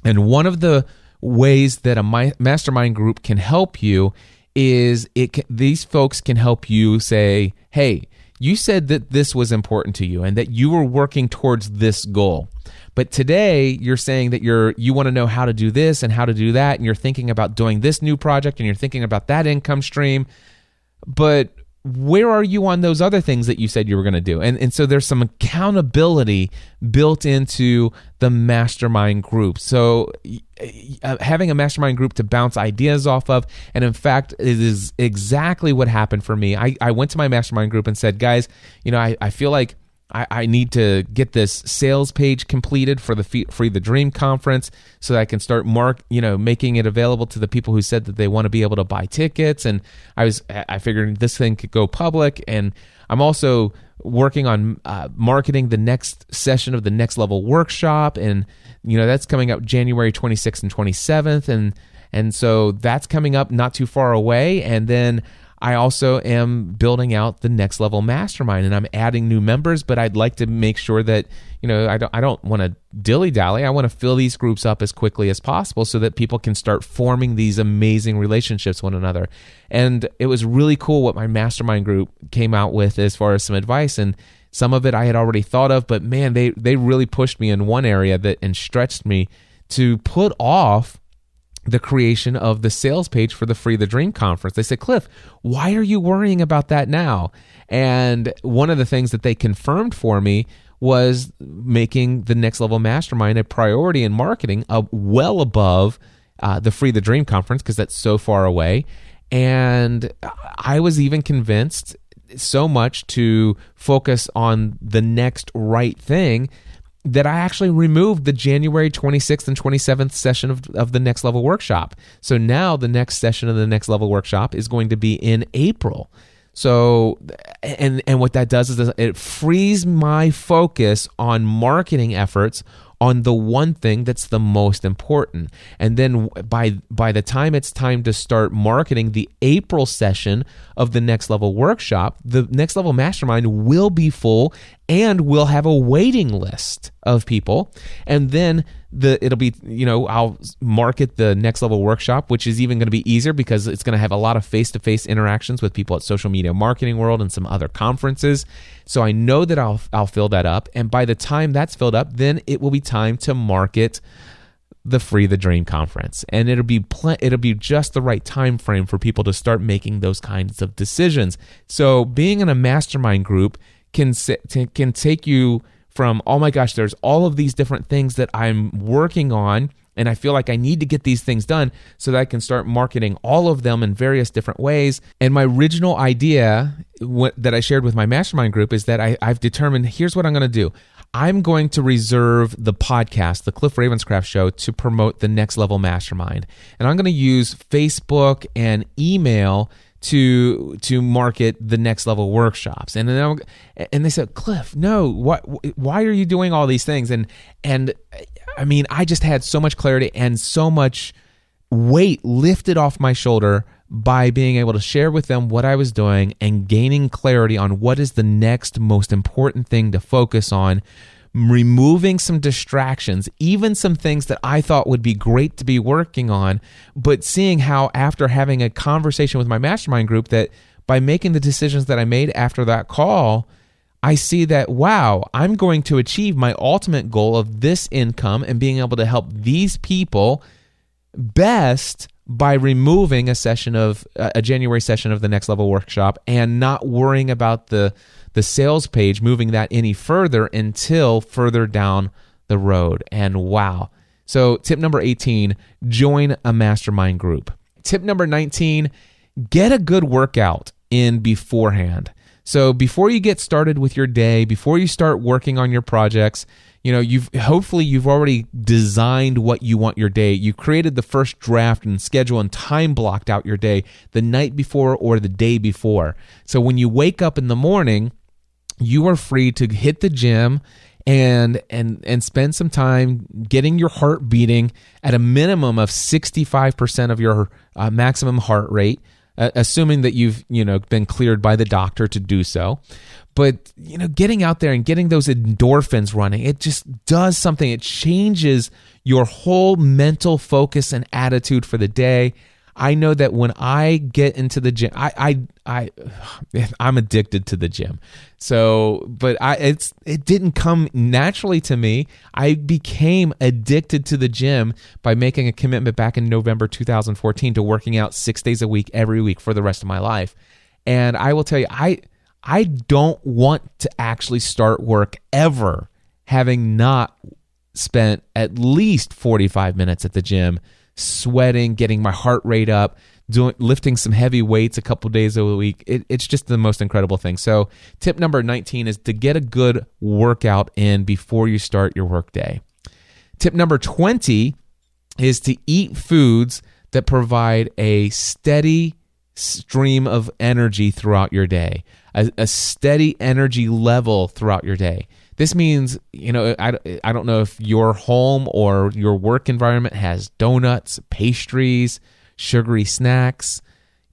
And one of the ways that a mastermind group can help you is these folks can help you say, hey, you said that this was important to you and that you were working towards this goal. But today you're saying that you want to know how to do this and how to do that, and you're thinking about doing this new project and you're thinking about that income stream. But where are you on those other things that you said you were going to do? And so there's some accountability built into the mastermind group. So having a mastermind group to bounce ideas off of, and in fact, it is exactly what happened for me. I went to my mastermind group and said, guys, I feel like I need to get this sales page completed for the Free the Dream conference so that I can start making it available to the people who said that they want to be able to buy tickets. And I figured this thing could go public. And I'm also working on marketing the next session of the Next Level Workshop. And, that's coming up January 26th and 27th. And so that's coming up not too far away. And then I also am building out the Next Level Mastermind, and I'm adding new members, but I'd like to make sure that, I don't want to dilly-dally. I want to fill these groups up as quickly as possible so that people can start forming these amazing relationships with one another. And it was really cool what my mastermind group came out with as far as some advice, and some of it I had already thought of, but man, they really pushed me in one area and stretched me to put off the creation of the sales page for the Free the Dream conference. They said, Cliff, why are you worrying about that now? And one of the things that they confirmed for me was making the Next Level Mastermind a priority in marketing, well above the Free the Dream conference, because that's so far away. And I was even convinced so much to focus on the next right thing that I actually removed the January 26th and 27th session of the Next Level Workshop. So now the next session of the Next Level Workshop is going to be in April. So, and what that does is it frees my focus on marketing efforts on the one thing that's the most important. And then by the time it's time to start marketing the April session of the Next Level Workshop, the Next Level Mastermind will be full and we'll have a waiting list of people. And then it'll be, I'll market the Next Level Workshop, which is even going to be easier because it's going to have a lot of face-to-face interactions with people at Social Media Marketing World and some other conferences. So I know that I'll fill that up. And by the time that's filled up, then it will be time to market the Free the Dream conference. And it'll be just the right time frame for people to start making those kinds of decisions. So being in a mastermind group can take you from, oh my gosh, there's all of these different things that I'm working on And I feel like I need to get these things done so that I can start marketing all of them in various different ways. And my original idea that I shared with my mastermind group is that I've determined, here's what I'm going to do. I'm going to reserve the podcast, the Cliff Ravenscraft Show, to promote the Next Level Mastermind. And I'm going to use Facebook and email to market the Next Level workshops. And then they said, Cliff, no, why are you doing all these things? And I mean, I just had so much clarity and so much weight lifted off my shoulder by being able to share with them what I was doing and gaining clarity on what is the next most important thing to focus on, removing some distractions, even some things that I thought would be great to be working on, but seeing how after having a conversation with my mastermind group that by making the decisions that I made after that call, I see that, wow, I'm going to achieve my ultimate goal of this income and being able to help these people best by removing a January session of the Next Level Workshop and not worrying about the sales page, moving that any further until further down the road. And wow. So tip number 18, join a mastermind group. Tip number 19, get a good workout in beforehand. So before you get started with your day, before you start working on your projects, you've already designed what you want your day. You created the first draft and schedule and time blocked out your day the night before or the day before. So when you wake up in the morning, you are free to hit the gym and spend some time getting your heart beating at a minimum of 65% of your maximum heart rate, assuming that you've been cleared by the doctor to do so. But getting out there and getting those endorphins running, it just does something. It changes your whole mental focus and attitude for the day. I know that when I get into the gym, I'm addicted to the gym. So, but it didn't come naturally to me. I became addicted to the gym by making a commitment back in November 2014 to working out 6 days a week, every week for the rest of my life. And I will tell you, I don't want to actually start work ever having not spent at least 45 minutes at the gym, sweating, getting my heart rate up, lifting some heavy weights a couple days a week. It's just the most incredible thing. So tip number 19 is to get a good workout in before you start your workday. Tip number 20 is to eat foods that provide a steady stream of energy throughout your day, a steady energy level throughout your day. This means, I don't know if your home or your work environment has donuts, pastries, sugary snacks.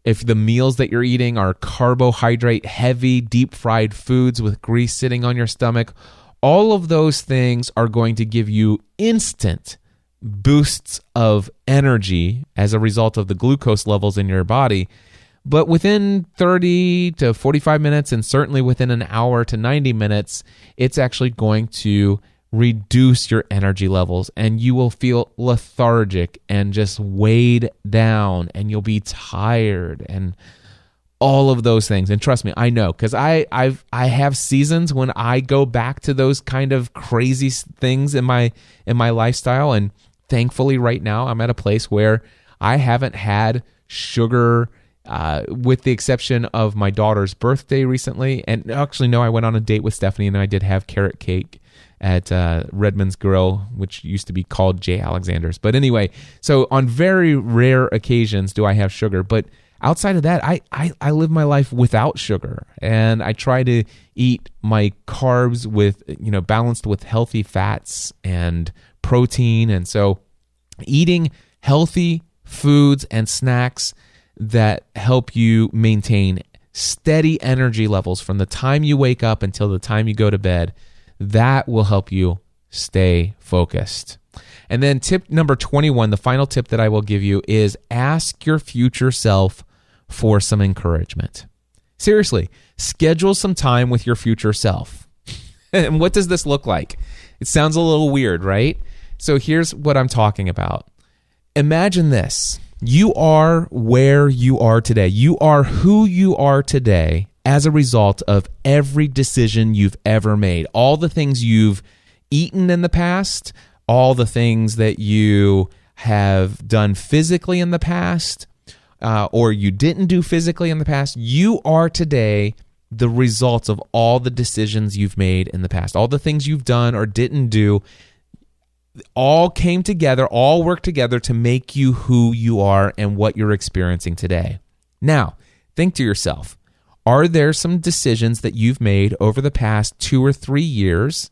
If the meals that you're eating are carbohydrate heavy, deep fried foods with grease sitting on your stomach, all of those things are going to give you instant boosts of energy as a result of the glucose levels in your body. But within 30 to 45 minutes, and certainly within an hour to 90 minutes, it's actually going to reduce your energy levels, and you will feel lethargic and just weighed down, and you'll be tired and all of those things. And trust me, I know, because I have seasons when I go back to those kind of crazy things in my lifestyle, and thankfully right now I'm at a place where I haven't had sugar, with the exception of my daughter's birthday recently. And actually, no, I went on a date with Stephanie and I did have carrot cake at Redmond's Grill, which used to be called J. Alexander's. But anyway, so on very rare occasions do I have sugar. But outside of that, I live my life without sugar. And I try to eat my carbs with, balanced with healthy fats and protein. And so eating healthy foods and snacks that help you maintain steady energy levels from the time you wake up until the time you go to bed, that will help you stay focused. And then tip number 21, the final tip that I will give you, is ask your future self for some encouragement. Seriously, schedule some time with your future self. And what does this look like? It sounds a little weird, right? So here's what I'm talking about. Imagine this. You are where you are today. You are who you are today as a result of every decision you've ever made. All the things you've eaten in the past, all the things that you have done physically in the past, or you didn't do physically in the past. You are today the results of all the decisions you've made in the past. All the things you've done or didn't do all came together, all worked together to make you who you are and what you're experiencing today. Now, think to yourself, are there some decisions that you've made over the past 2 or 3 years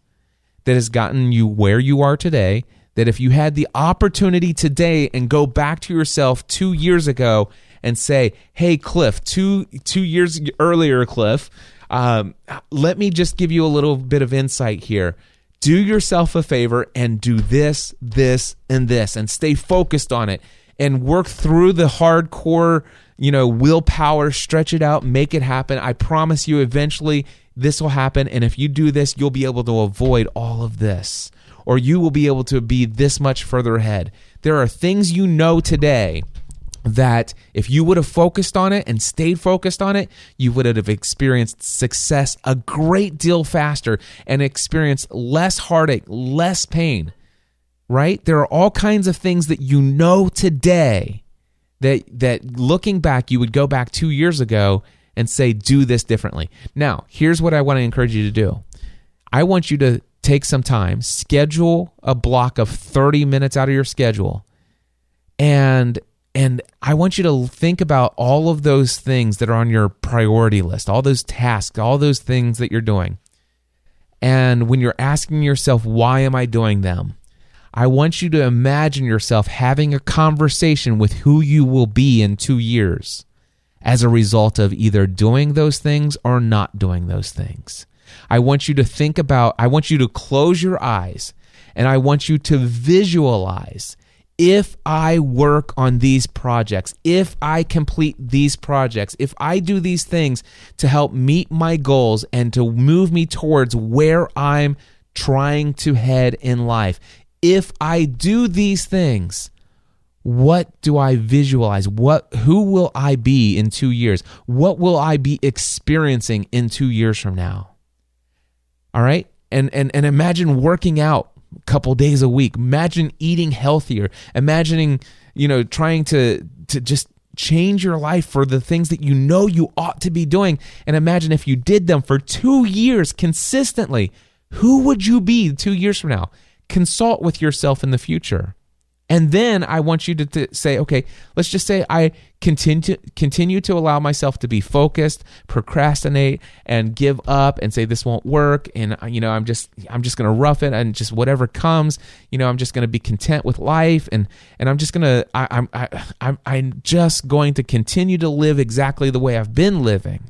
that has gotten you where you are today, that if you had the opportunity today and go back to yourself 2 years ago and say, hey, Cliff, two years earlier, Cliff, let me just give you a little bit of insight here. Do yourself a favor and do this, this, and this, and stay focused on it and work through the hardcore, willpower, stretch it out, make it happen. I promise you eventually this will happen. And if you do this, you'll be able to avoid all of this, or you will be able to be this much further ahead. There are things you know today that if you would have focused on it and stayed focused on it, you would have experienced success a great deal faster and experienced less heartache, less pain, right? There are all kinds of things that you know today that looking back, you would go back 2 years ago and say, do this differently. Now, here's what I want to encourage you to do. I want you to take some time, schedule a block of 30 minutes out of your schedule, and I want you to think about all of those things that are on your priority list, all those tasks, all those things that you're doing. And when you're asking yourself, why am I doing them? I want you to imagine yourself having a conversation with who you will be in 2 years as a result of either doing those things or not doing those things. I want you to close your eyes, and I want you to visualize, if I work on these projects, if I complete these projects, if I do these things to help meet my goals and to move me towards where I'm trying to head in life, if I do these things, what do I visualize? Who will I be in 2 years? What will I be experiencing in 2 years from now? All right? And imagine working out a couple days a week. Imagine eating healthier. Imagining, trying to just change your life for the things that you know you ought to be doing. And imagine if you did them for 2 years consistently, who would you be 2 years from now? Consult with yourself in the future. And then I want you to say, okay, let's just say I continue to allow myself to be focused, procrastinate, and give up and say this won't work. And, I'm just going to rough it and just whatever comes, I'm just going to be content with life. And I'm just going to, I'm just going to continue to live exactly the way I've been living.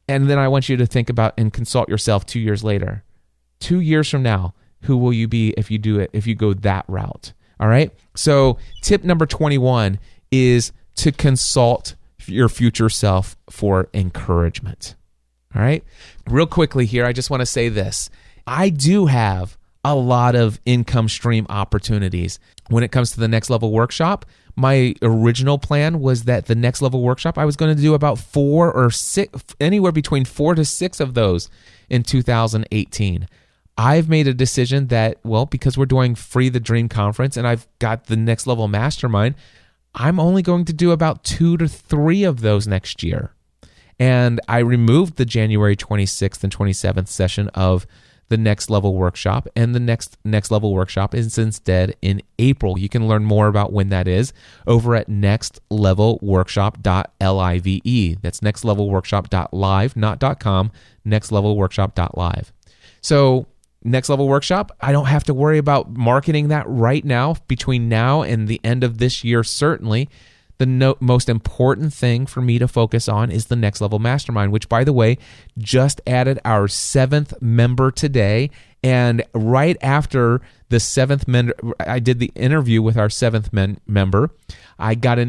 And then I want you to think about and consult yourself 2 years later. 2 years from now, who will you be if you do it, if you go that route? All right. So tip number 21 is to consult your future self for encouragement. All right. Real quickly here, I just want to say this. I do have a lot of income stream opportunities. When it comes to the Next Level Workshop, my original plan was that the Next Level Workshop, I was going to do about 4 or 6, anywhere between 4 to 6 of those in 2018. I've made a decision that, because we're doing Free the Dream Conference and I've got the Next Level Mastermind, I'm only going to do about 2 to 3 of those next year. And I removed the January 26th and 27th session of the Next Level Workshop, and the next Level Workshop is instead in April. You can learn more about when that is over at nextlevelworkshop.live. That's nextlevelworkshop.live, not .com, nextlevelworkshop.live. So Next Level Workshop, I don't have to worry about marketing that right now. Between now and the end of this year, certainly, the most important thing for me to focus on is the Next Level Mastermind, which, by the way, just added our 7th member today. And right after the 7th member, I did the interview with our 7th member. I got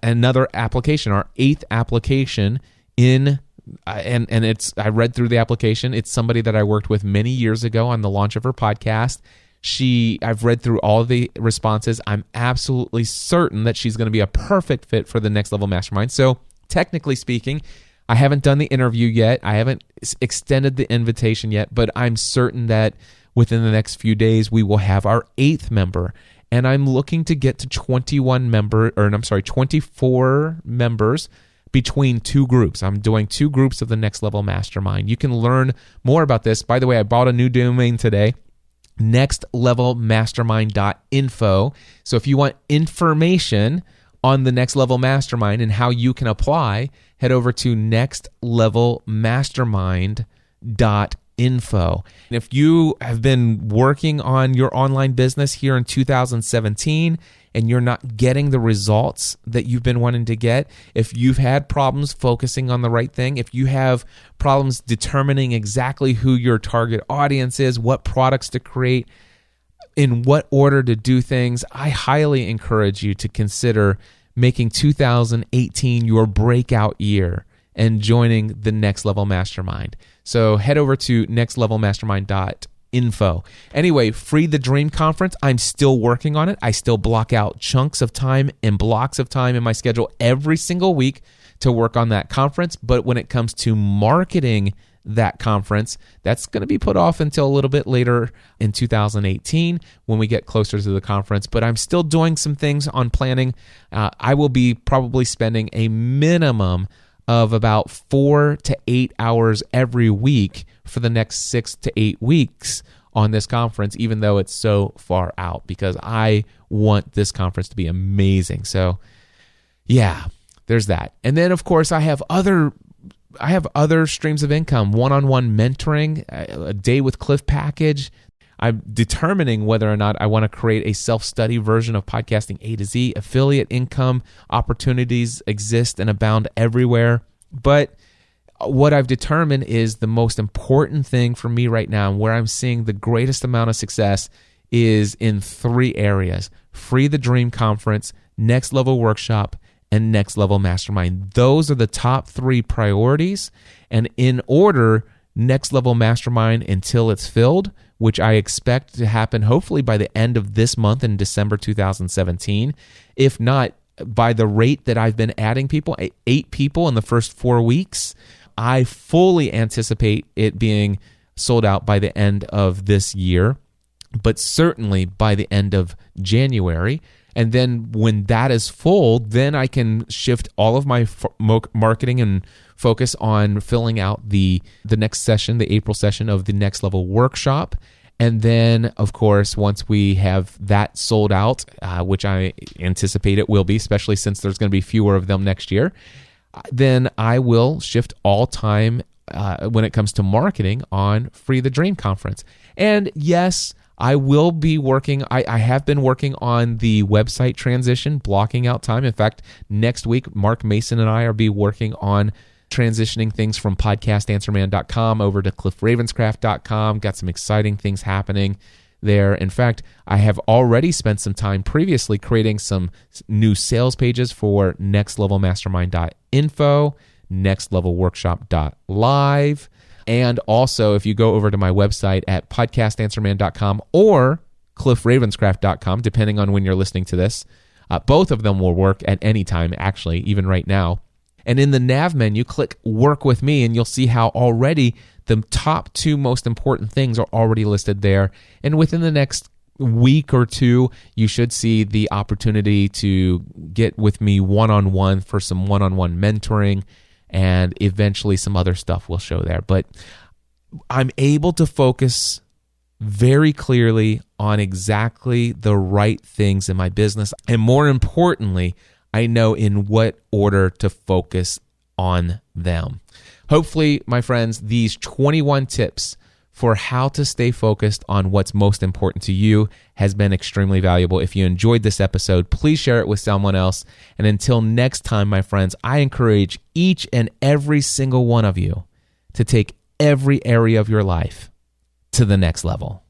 another application, our 8th application in. And I read through the application. It's somebody that I worked with many years ago on the launch of her podcast. I've read through all of the responses. I'm absolutely certain that she's going to be a perfect fit for the Next Level Mastermind. So technically speaking, I haven't done the interview yet. I haven't extended the invitation yet, but I'm certain that Within the next few days, we will have our 8th member. And I'm looking to get to 24 members between 2 groups. I'm doing 2 groups of the Next Level Mastermind. You can learn more about this. By the way, I bought a new domain today, nextlevelmastermind.info. So if you want information on the Next Level Mastermind and how you can apply, head over to nextlevelmastermind.info. And if you have been working on your online business here in 2017 and you're not getting the results that you've been wanting to get, if you've had problems focusing on the right thing, if you have problems determining exactly who your target audience is, what products to create, in what order to do things, I highly encourage you to consider making 2018 your breakout year and joining the Next Level Mastermind. So head over to nextlevelmastermind.info. Anyway, Free the Dream Conference, I'm still working on it. I still block out chunks of time and blocks of time in my schedule every single week to work on that conference. But when it comes to marketing that conference, that's going to be put off until a little bit later in 2018 when we get closer to the conference. But I'm still doing some things on planning. I will be probably spending a minimum of about 4 to 8 hours every week for the next 6 to 8 weeks on this conference, even though it's so far out, because I want this conference to be amazing. So yeah, there's that. And then of course I have other streams of income, one-on-one mentoring, a Day with Cliff package. I'm determining whether or not I want to create a self-study version of Podcasting A to Z. Affiliate income opportunities exist and abound everywhere. But what I've determined is the most important thing for me right now, and where I'm seeing the greatest amount of success, is in 3 areas: Free the Dream Conference, Next Level Workshop, and Next Level Mastermind. Those are the top 3 priorities. And in order, Next Level Mastermind until it's filled, which I expect to happen hopefully by the end of this month in December 2017. If not, by the rate that I've been adding people, 8 people in the first 4 weeks, I fully anticipate it being sold out by the end of this year, but certainly by the end of January. And then when that is full, then I can shift all of my marketing and focus on filling out the next session, the April session of the Next Level Workshop. And then, of course, once we have that sold out, which I anticipate it will be, especially since there's going to be fewer of them next year, then I will shift all time when it comes to marketing on Free the Dream Conference. And yes, I will be working, I have been working on the website transition, blocking out time. In fact, next week, Mark Mason and I will be working on transitioning things from podcastanswerman.com over to cliffravenscraft.com. Got some exciting things happening there. In fact, I have already spent some time previously creating some new sales pages for nextlevelmastermind.info, nextlevelworkshop.live. And also, if you go over to my website at podcastanswerman.com or cliffravenscraft.com, depending on when you're listening to this, both of them will work at any time, actually, even right now. And in the nav menu, click Work With Me, and you'll see how already the top 2 most important things are already listed there. And within the next week or 2, you should see the opportunity to get with me one-on-one for some one-on-one mentoring, and eventually some other stuff will show there. But I'm able to focus very clearly on exactly the right things in my business. And more importantly, I know in what order to focus on them. Hopefully, my friends, these 21 tips for how to stay focused on what's most important to you has been extremely valuable. If you enjoyed this episode, please share it with someone else. And until next time, my friends, I encourage each and every single one of you to take every area of your life to the next level.